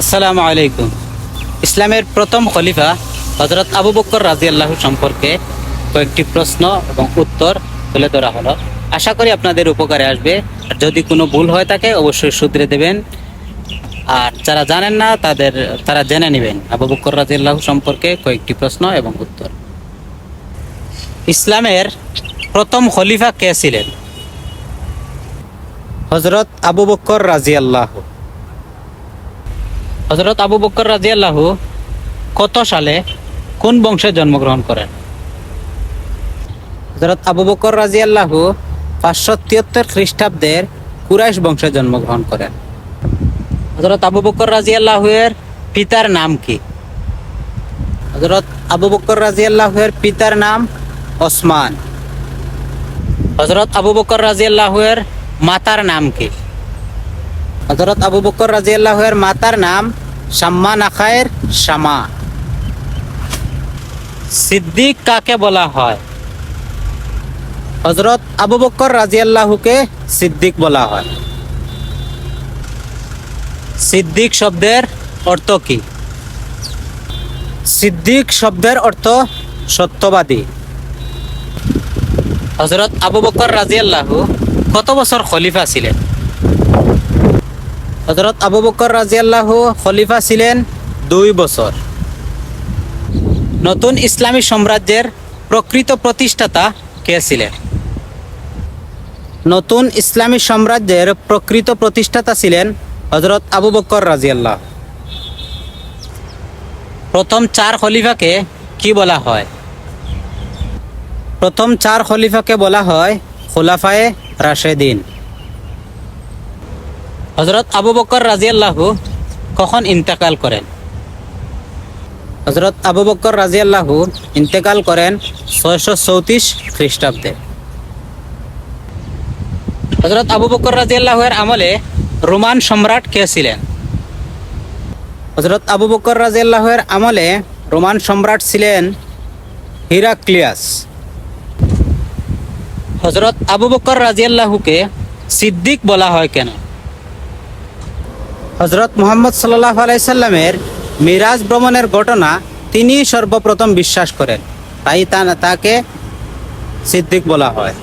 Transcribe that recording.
আসসালামু আলাইকুম। ইসলামের প্রথম খলিফা হযরত আবু বকর রাদিয়াল্লাহু সম্পর্কে কয়েকটি প্রশ্ন এবং উত্তর তুলে ধরা হলো। আশা করি আপনাদের উপকারে আসবে। আর যদি কোনো ভুল হয়ে থাকে অবশ্যই শুধরে দেবেন। আর যারা জানেন না তারা জেনে নেবেন আবু বকর রাদিয়াল্লাহু সম্পর্কে কয়েকটি প্রশ্ন এবং উত্তর। ইসলামের প্রথম খলিফা কে ছিলেন? হযরত আবু বকর রাদিয়াল্লাহু। হযরত আবু বকর রাদিয়াল্লাহু কত সালে কোন বংশে জন্মগ্রহণ করেন? হযরত আবু বকর রাদিয়াল্লাহু 573 খ্রিস্টাব্দের কুরাইশ বংশে জন্মগ্রহণ করেন। হযরত আবু বকর রাদিয়াল্লাহু এর পিতার নাম কি? হযরত আবু বকর রাদিয়াল্লাহু এর পিতার নাম ওসমান। হযরত আবু বকর রাদিয়াল্লাহু এর মাতার নাম কি? হযরত আবু বকর রাদিয়াল্লাহু এর মাতার নাম শাম্মা নাখায়ের শামা। সিদ্দিক কাকে বলা হয়? হযরত আবু বকর রাদিয়াল্লাহুকে সিদ্দিক বলা হয়। সিদ্দিক শব্দের অর্থ কি? সিদ্দিক শব্দের অর্থ সত্যবাদী। হযরত আবু বকর রাদিয়াল্লাহু কত বছর খলিফা ছিলেন? হযরত আবু বকর রাদিয়াল্লাহু খলিফা ছিলেন 2 বছর। নতুন ইসলামী সাম্রাজ্যের প্রকৃত প্রতিষ্ঠাতা কে ছিলেন? নতুন ইসলামী সাম্রাজ্যের প্রকৃত প্রতিষ্ঠাতা ছিলেন হযরত আবু বকর রাদিয়াল্লাহু। প্রথম 4 খলিফাকে কি বলা হয়? প্রথম 4 খলিফাকে বলা হয় খুলাফায়ে রাশেদিন। হযরত আবু বকর রাদিয়াল্লাহু কখন ইন্তেকাল করেন? হযরত আবু বকর রাদিয়াল্লাহু ইন্তেকাল করেন 634 খ্রিস্টাব্দে। হযরত আবু বকর রাদিয়াল্লাহু এর আমলে রোমান সম্রাট কে ছিলেন? হযরত আবু বকর রাদিয়াল্লাহু এর আমলে রোমান সম্রাট ছিলেন হিরাক্লিয়াস। হযরত আবু বকর রাদিয়াল্লাহুকে সিদ্দিক বলা হয় কেন? হযরত মুহাম্মদ সাল্লাল্লাহু আলাইহি সাল্লামের মিরাজ ভ্রমণের ঘটনা তিনি সর্বপ্রথম বিশ্বাস করেন, তাই তাকে সিদ্দিক বলা হয়।